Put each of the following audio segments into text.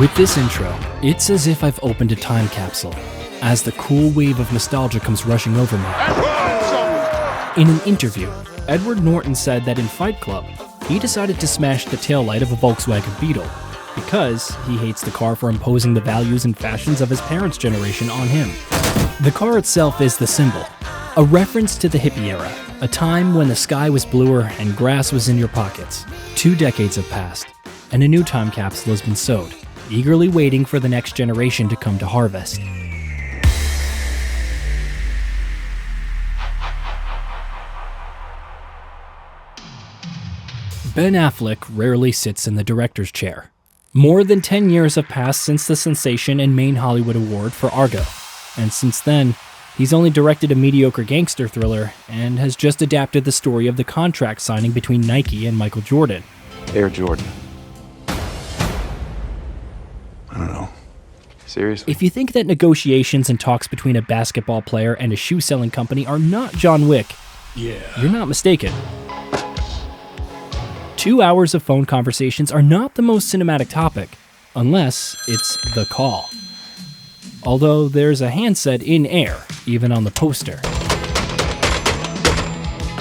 With this intro, it's as if I've opened a time capsule, as the cool wave of nostalgia comes rushing over me. In an interview, Edward Norton said that in Fight Club, he decided to smash the taillight of a Volkswagen Beetle because he hates the car for imposing the values and fashions of his parents' generation on him. The car itself is the symbol, a reference to the hippie era, a time when the sky was bluer and grass was in your pockets. 2 decades have passed, and a new time capsule has been sowed, eagerly waiting for the next generation to come to harvest. Ben Affleck rarely sits in the director's chair. More than 10 years have passed since the sensation and main Hollywood award for Argo, and since then, he's only directed a mediocre gangster thriller and has just adapted the story of the contract signing between Nike and Michael Jordan. Air Jordan. I don't know. Seriously? If you think that negotiations and talks between a basketball player and a shoe-selling company are not John Wick, you're not mistaken. 2 hours of phone conversations are not the most cinematic topic, unless it's the call. Although there's a handset in air, even on the poster.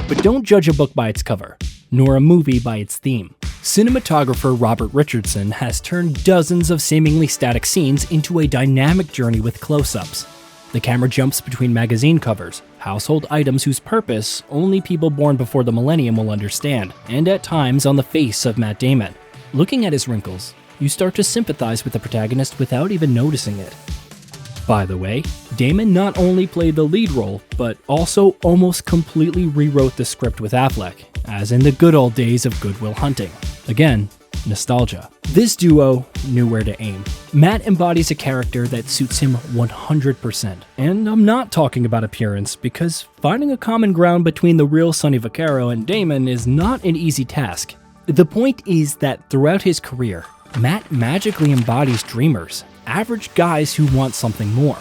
But don't judge a book by its cover, nor a movie by its theme. Cinematographer Robert Richardson has turned dozens of seemingly static scenes into a dynamic journey with close-ups. The camera jumps between magazine covers, household items whose purpose only people born before the millennium will understand, and at times on the face of Matt Damon. Looking at his wrinkles, you start to sympathize with the protagonist without even noticing it. By the way, Damon not only played the lead role, but also almost completely rewrote the script with Affleck, as in the good old days of Good Will Hunting. Again, nostalgia. This duo knew where to aim. Matt embodies a character that suits him 100%. And I'm not talking about appearance, because finding a common ground between the real Sonny Vaccaro and Damon is not an easy task. The point is that throughout his career, Matt magically embodies dreamers, average guys who want something more.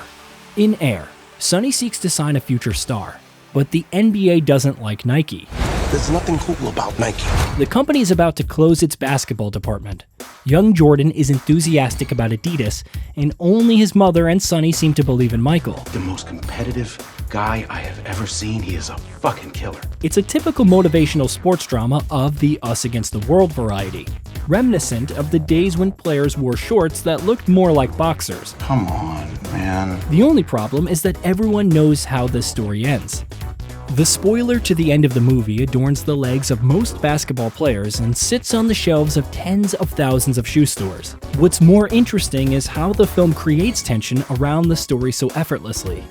In Air, Sonny seeks to sign a future star, but the NBA doesn't like Nike. There's nothing cool about Nike. The company is about to close its basketball department. Young Jordan is enthusiastic about Adidas, and only his mother and Sonny seem to believe in Michael. The most competitive guy I have ever seen. He is a fucking killer. It's a typical motivational sports drama of the us against the world variety, reminiscent of the days when players wore shorts that looked more like boxers. Come on, man. The only problem is that everyone knows how this story ends. The spoiler to the end of the movie adorns the legs of most basketball players and sits on the shelves of tens of thousands of shoe stores. What's more interesting is how the film creates tension around the story so effortlessly.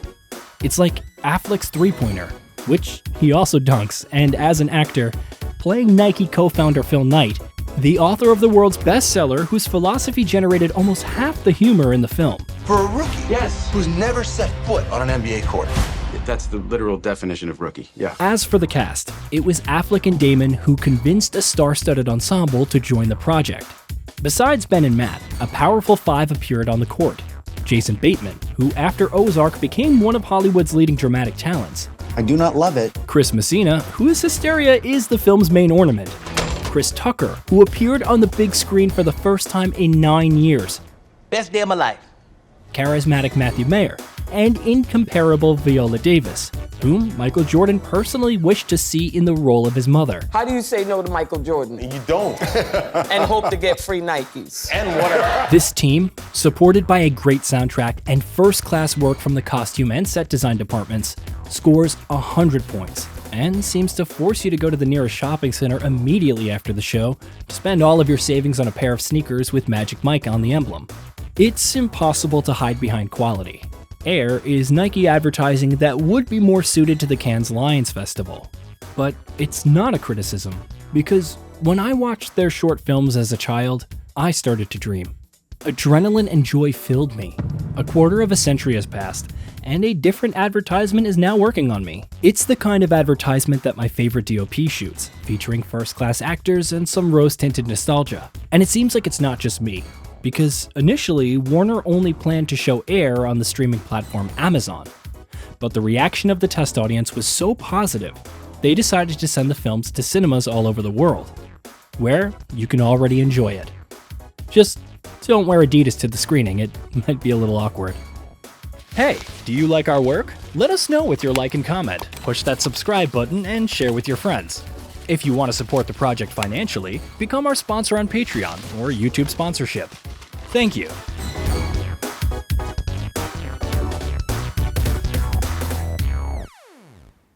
It's like Affleck's three-pointer, which he also dunks, and as an actor, playing Nike co-founder Phil Knight, the author of the world's bestseller whose philosophy generated almost half the humor in the film. For a rookie, yes, who's never set foot on an NBA court. That's the literal definition of rookie, yeah. As for the cast, it was Affleck and Damon who convinced a star-studded ensemble to join the project. Besides Ben and Matt, a powerful 5 appeared on the court. Jason Bateman, who after Ozark became one of Hollywood's leading dramatic talents. I do not love it. Chris Messina, whose hysteria is the film's main ornament. Chris Tucker, who appeared on the big screen for the first time in 9 years. Best day of my life. Charismatic Matthew Mayer, and incomparable Viola Davis, whom Michael Jordan personally wished to see in the role of his mother. How do you say no to Michael Jordan? You don't. And hope to get free Nikes. And whatever. This team, supported by a great soundtrack and first-class work from the costume and set design departments, scores 100 points, and seems to force you to go to the nearest shopping center immediately after the show to spend all of your savings on a pair of sneakers with Magic Mike on the emblem. It's impossible to hide behind quality. Air is Nike advertising that would be more suited to the Cannes Lions Festival. But it's not a criticism, because when I watched their short films as a child, I started to dream. Adrenaline and joy filled me. A quarter of a century has passed, and a different advertisement is now working on me. It's the kind of advertisement that my favorite DOP shoots, featuring first-class actors and some rose-tinted nostalgia. And it seems like it's not just me, because initially Warner only planned to show Air on the streaming platform Amazon. But the reaction of the test audience was so positive, they decided to send the films to cinemas all over the world, where you can already enjoy it. Just Don't wear Adidas to the screening, it might be a little awkward. Hey, do you like our work? Let us know with your like and comment, push that subscribe button, and share with your friends. If you want to support the project financially, become our sponsor on Patreon or YouTube sponsorship. Thank you.